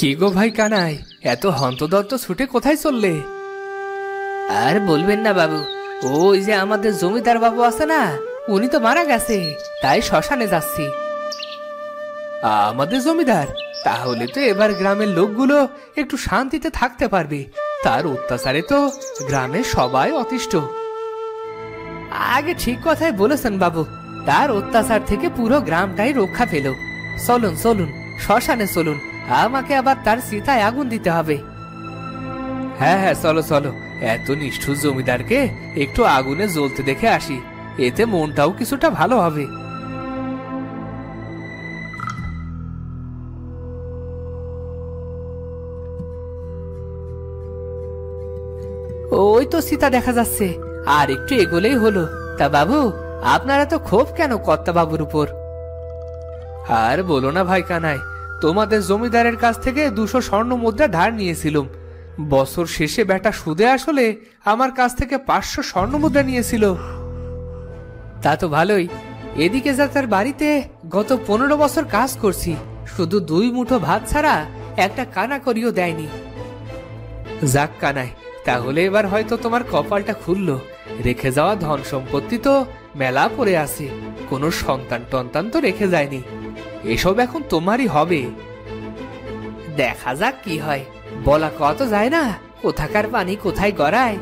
কি গো ভাই কানাই, এত হন্তদন্ত ছুটে কোথায় চললে? আর বলবেন না বাবু, ওই যে আমাদের জমিদার বাবু আছে না, উনি তো মারা গেছে, তাই শ্মশানে যাচ্ছি। আমাদের জমিদার? তাহলে তো এবার গ্রামের লোকগুলো একটু শান্তিতে থাকতে পারবে। তার অত্যাচারে তো গ্রামের সবাই অতিষ্ঠ। আগে ঠিক কথাই বলেছেন বাবু, তার অত্যাচার থেকে পুরো গ্রামটাই রক্ষা পেল। চলুন চলুন, শ্মশানে চলুন, আমাকে আবার তার চিতায় আগুন দিতে হবে। হ্যাঁ হ্যাঁ, চলো চলো, এত নিষ্ঠুর জমিদারকে একটু আগুনে জ্বলতে দেখে আসি, এতে মনটাও কিছুটা ভালো হবে। ওই তো সীতা দেখা যাচ্ছে, আর একটু এগোলেই হলো। তা বাবু, আপনারা তো ক্ষোভ কেন কর্তা বাবুর উপর? আর বলো না ভাই কানাই, তোমাদের জমিদারের কাছ থেকে 200 স্বর্ণ মুদ্রা ধার নিয়েছিলাম। বছর শেষে বেটা সুদে আসলে আমার কাছ থেকে 500 স্বর্ণ মুদ্রা নিয়েছিল। তা তো ভালোই। এদিকে যা তার বাড়িতে গত 15 বছর কাজ করছি, শুধু 2 মুঠো ভাত ছাড়া একটা কানা করিও দেয়নি। যাক কানাই, তাহলে এবার হয়তো তোমার কপালটা খুললো। রেখে যাওয়া ধন সম্পত্তি তো মেলা পড়ে আছে, কোনো সন্তান টন্তান তো রেখে যায়নি। এসব এখন তোমারই হবে। দেখা যাক কি হয়, বলা কত যায় না, কোথাকার পানি কোথায় গড়ায়।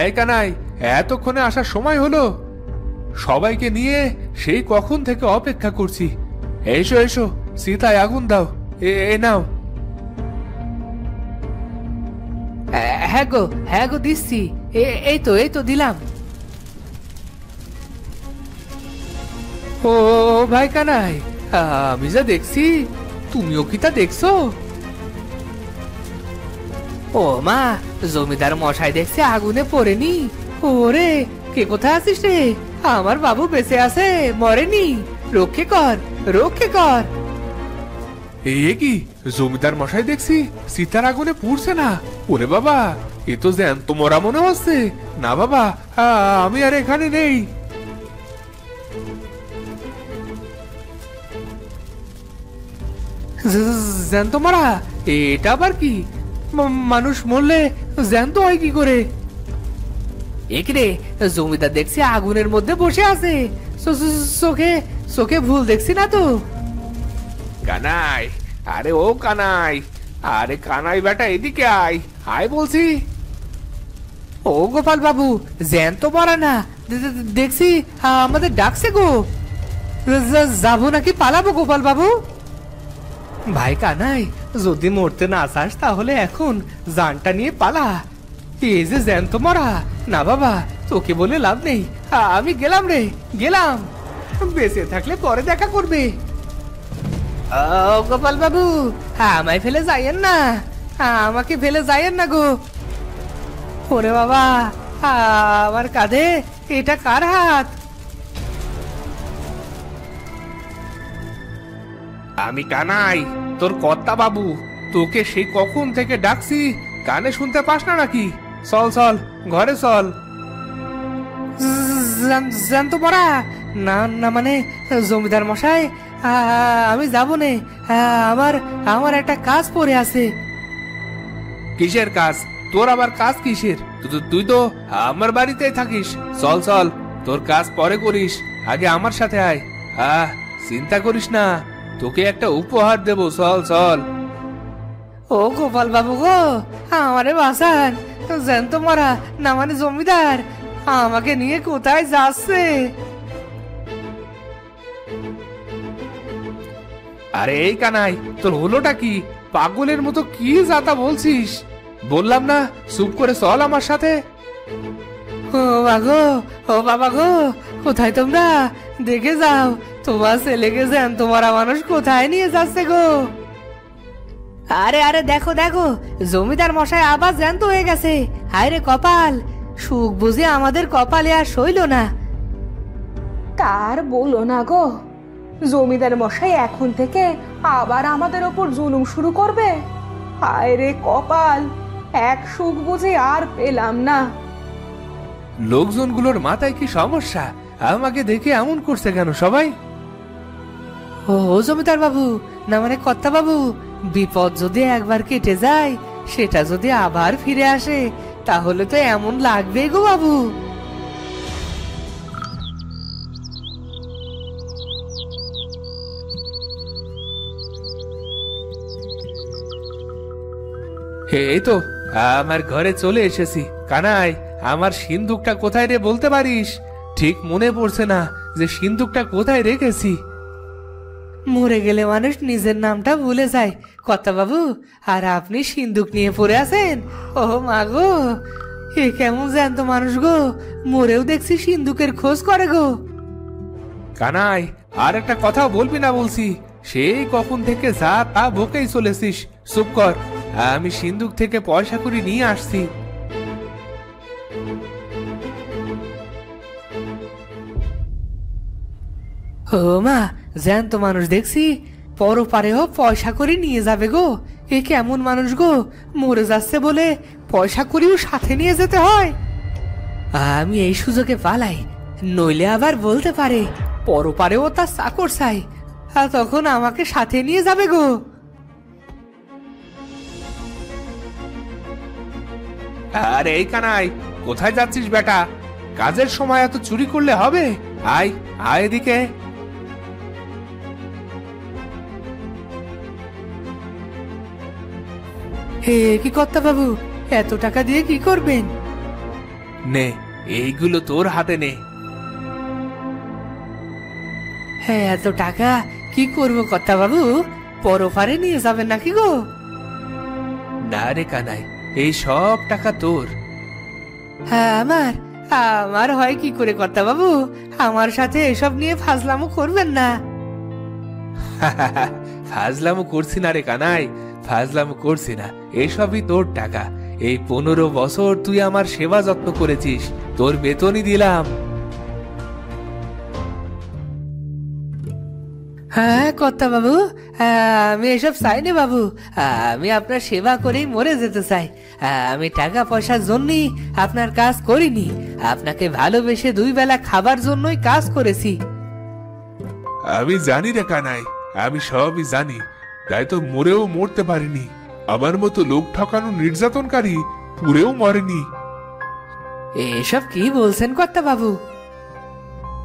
এই কানাই, এতক্ষণে আসার সময় হলো? সবাইকে নিয়ে সেই কখন থেকে অপেক্ষা করছি। এসো এসো, সীতায় আগুন দাও। এ নাও। হ্যাঁ গো দিচ্ছি, এই তো দিলাম। ও ভাই কানাই, আমি যা দেখছি, তুমিও কি তা দেখছো? ও মা, জমিদার মশাই দেখছে আগুনে পড়েনি। ওরে, কে কোথায় আছিস রে? আমার বাবু বেঁচে আছে, মরেনি। রক্ষে কর, রক্ষে কর। এ কি, জমিদার মশাই দেখছি সীতার আগুনে পুড়ছে না। ওরে বাবা, এ তো জ্যান্ত মরা মনে হচ্ছে। না বাবা, আমি আর এখানে নেই। জ্যান্ত মারা? এটা আবার কি? মানুষ মরলে জ্যান্ত হয় কি করে? একরে, জমিদার দেখছি আগুনের মধ্যে বসে আছে। চোখে চোখে ভুল দেখছি না তো? কানাই, আরে ও কানাই, আরে কানাই বেটা, এদিকে আয় আয় বলছি। ও গোপাল বাবু, জ্যান্ত মরা না, দেখছি আমাদের ডাকছে গো। যাবো নাকি পালাবো গোপাল বাবু? ভাই কানাই, যদি মরতে না চাস তাহলে এখন জানটা নিয়ে পালা। এই যে জ্যান্ত মরা, না বাবা, তোকে বলে লাভ নেই। আমি গেলাম রে, গেলাম। বেঁচে থাকলে পরে দেখা করবে। ও গোপাল বাবু, আমায় ফেলে যাইয়েন না, আমাকে ফেলে যাইয়েন না গো। ওরে বাবা, আমার কাঁধে এটা কার হাত? আমি কানাই, তোর কর্তা বাবু। তোকে সেই কখন থেকে ডাকছি, কানে শুনতে পাস না নাকি? চল চল, ঘরে চল। জ্যান্ত মরা? না না, মানে জমিদার মশাই, আমি যাবো নে। আমার আমার একটা কাজ পড়ে আছে। কিসের কাজ? তোর আবার কাজ কিসের? তুই তো আমার বাড়িতেই থাকিস। চল চল, তোর কাজ পরে করিস, আগে আমার সাথে আয়। চিন্তা করিস না, তোকে একটা উপহার দেবো। চল চল। ও গোপাল বাবু গো, আমারে বাঁচান। জ্যান্ত মরা না মানে জমিদার আমাকে নিয়ে কোথায় যাচ্ছে? আরে এই কানাই, তোর হলোটা কি? পাগলের মতো কি যাতা বলছিস? বললাম না, চুপ করে চল আমার সাথে। ও বাগো, ও বাবা গো, কোথায় তোমরা? দেখে যাও, তোমার ছেলেকে জ্যান্ত মরা মানুষ কোথায় নিয়ে যাচ্ছে গো। আরে আরে, দেখো দেখো, জমিদার মশাই আবার জ্যান্ত হয়ে গেছে। হায় রে কপাল, সুখ বুঝে আমাদের কপালে আর সইল না। তার বলো না গো, জমিদার মশাই এখন থেকে আবার আমাদের ওপর জুলুম শুরু করবে। হায় রে কপাল, এক সুখ বুঝে আর পেলাম না। লোকজনগুলোর মাথায় কি সমস্যা? আমাকে দেখে এমন করছে কেন সবাই? ও জমিদার বাবু, না মানে কর্তা বাবু, বিপদ যদি একবার কেটে যায়, সেটা যদি আবার ফিরে আসে, তাহলে তো এমন লাগবে গো বাবু। এই তো আমার ঘরে চলে এসেছি। কানাই, আমার সিন্দুকটা কোথায় রে বলতে পারিস? ঠিক মনে পড়ছে না যে সিন্দুকটা কোথায় রেখেছি। মরে গেলে মানুষ নিজের নামটা ভুলে যায় কর্তা বাবু, আর আপনি সিন্দুক নিয়ে পড়ে আছেন। ও মা গো, এ কেমন জ্যান্ত মানুষ গো, মরেও দেখছি সিন্দুকের খোঁজ করে গো। কানাই, আর একটা কথা বলবি না বলছি। সেই কখন থেকে যা তা বকেই চলেছিস। চুপ কর, আমি সিন্দুক থেকে পয়সা করে নিয়ে আসছি। ও মা, জ্যান্ত মানুষ দেখছি, পরপারেও পয়সা করে নিয়ে যাবে গো। এ কেমন মানুষ গো, মরে যাচ্ছে বলে পয়সা করেও সাথে নিয়ে যেতে হয়। আমি এই সুযোগে পালাই, নইলে আবার বলতে পারে পরপারেও তার চাকর চাই, আর তখন আমাকে সাথে নিয়ে যাবে গো। আরে এই কানাই, কোথায় যাচ্ছিস বেটা? কাজের সময় এত চুরি করলে হবে? আয় আয় এদিকে। হে কি কর্তা বাবু, এত টাকা দিয়ে কি করবেন? নে, এইগুলো তোর হাতে নে। হ্যাঁ, এত টাকা কি করবো কর্তা বাবু? পরপারে নিয়ে যাবেন নাকি গো? না রে কানাই, এই সব টাকা তোর। হ্যাঁ, আমার আমার হয় কি করে কর্তা বাবু? আমার সাথে এসব নিয়ে ফাজলামো করবেন না। ফাজলামো করছি না রে কানাই, ফাজলামো করছি না। এসবই তোর টাকা। এই 15 বছর তুই আমার সেবা যত্ন করেছিস, তোর বেতনই দিলাম। হ্যাঁ কর্তা বাবু, আমি এসব চাইনি বাবু, আমি আপনার সেবা করেই মরে যেতে চাই। আমি টাকা পয়সার জন্যই আপনার কাজ করিনি, আপনাকে ভালোবেসে 2 বেলা খাবার জন্যই কাজ করেছি। আমি জানি রে কানাই, আমি সবই জানি, তাই তো মরেও মরতে পারিনি। আমার মতো লোক ঠকানো নির্যাতনকারী পুরেও মরেনি। এসব কি বলছেন কর্তা বাবু?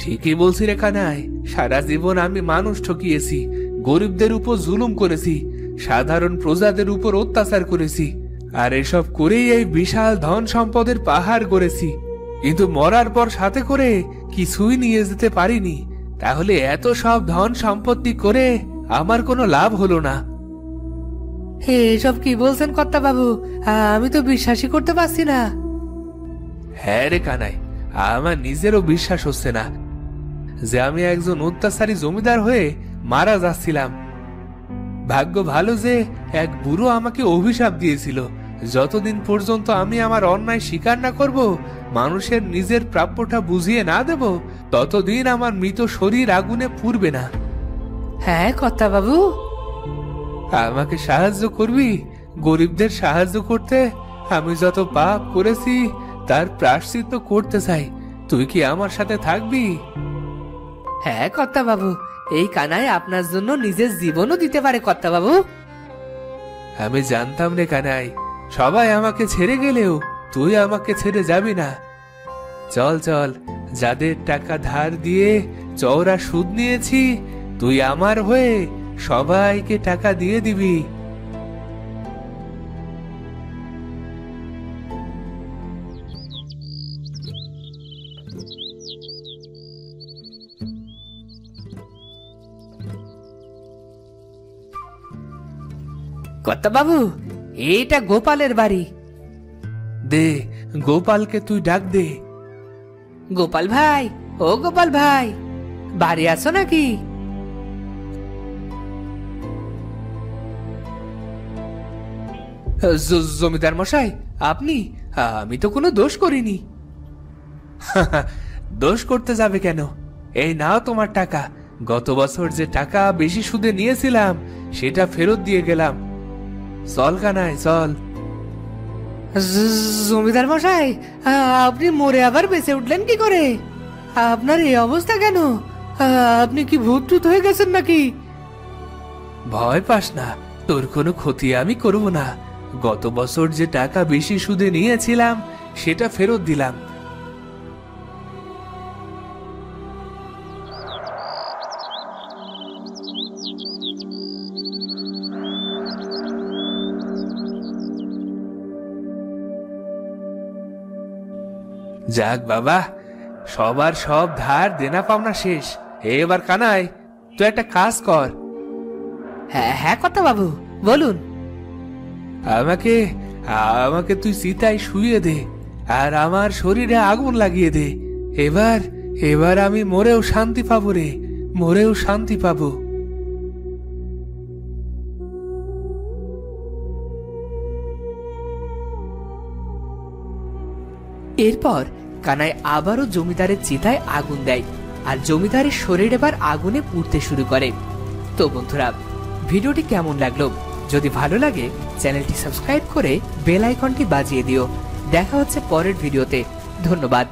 ঠিকই বলছি রে কানাই, সারা জীবন আমি মানুষ ঠকিয়েছি, গরিবদের উপর জুলুম করেছি, সাধারণ প্রজাদের উপর অত্যাচার করেছি, আর এসব করেই এই বিশাল ধন সম্পদের পাহাড় গড়েছি। কিন্তু মরার পর সাথে করে কিছুই নিয়ে যেতে পারিনি। তাহলে এত সব ধন সম্পত্তি করে আমার কোনো লাভ হলো না। এসব কি বলছেন কর্তা বাবু? আমি তো বিশ্বাসই করতে পারছি না। হ্যাঁ রে কানাই, আমার নিজেরও বিশ্বাস হচ্ছে না যে আমি একজন অত্যাচারী জমিদার হয়ে মারা যাচ্ছিলাম। ভাগ্য ভালো যে এক বুড়ো আমাকে অভিশাপ দিয়েছিল, যতদিন পর্যন্ত আমি আমার অন্যায় স্বীকার না করব, মানুষের নিজের প্রাপ্যটা বুঝিয়ে না দেব, ততদিন আমার মৃত শরীর আগুনে পুড়বে না। হ্যাঁ কর্তা বাবু, আমাকে সাহায্য করবি? গরিবদের সাহায্য করতে আমি যত পাপ করেছি তার প্রায়শ্চিত্ত করতে চাই। তুই কি আমার সাথে থাকবি? হ্যাঁ কর্তা বাবু, এই কানাই আপনার জন্য নিজের জীবনও দিতে পারে কর্তা বাবু। আমি জানতাম রে কানাই, সবাই আমাকে ছেড়ে গেলেও তুই আমাকে ছেড়ে যাবি না। চল চল, যাদের টাকা ধার দিয়ে চওড়া সুদ নিয়েছি, তুই আমার হয়ে সবাইকে টাকা দিয়ে দিবি। কর্তা বাবু, এইটা গোপালের বাড়ি। দে, গোপালকে তুই ডাক দে। গোপাল ভাই, ও গোপাল ভাই, বাড়ি আছো নাকি? জমিদার মশাই, আপনি? আমি তো কোনো দোষ করিনি। দোষ করতে যাবে কেন? এই নাও তোমার টাকা। গত বছর যে টাকা বেশি সুদে নিয়েছিলাম সেটা ফেরত দিয়ে গেলাম। চল কানাই চল। জমিদার মশাই, আপনি মরে আবার বেঁচে উঠলেন কি করে? আপনার এই অবস্থা কেন? আপনি কি ভূত টুত হয়ে গেছেন নাকি? ভয় পাস না, তোর কোনো ক্ষতি আমি করব না। গত বছর যে টাকা বেশি সুদে নিয়েছিলাম সেটা ফেরত দিলাম। যাক বাবা, সবার সব ধার দেনা পাওনা শেষ। এবার কানাই, তুই একটা কাজ কর। হ্যাঁ হ্যাঁ কর্তা বাবু, বলুন। আমাকে আমাকে তুই চিতায় শুইয়ে দে, আর আমার শরীরে আগুন লাগিয়ে দে। এবার এবার আমি মরেও শান্তি পাবো রে, মরেও শান্তি পাবো। এরপর কানাই আবারও জমিদারের চিতায় আগুন দেয়, আর জমিদারের শরীর এবার আগুনে পুড়তে শুরু করে। তো বন্ধুরা, ভিডিওটি কেমন লাগলো? যদি ভালো লাগে চ্যানেলটি সাবস্ক্রাইব করে বেল আইকনটি বাজিয়ে দিও। দেখা হচ্ছে পরের ভিডিওতে। ধন্যবাদ।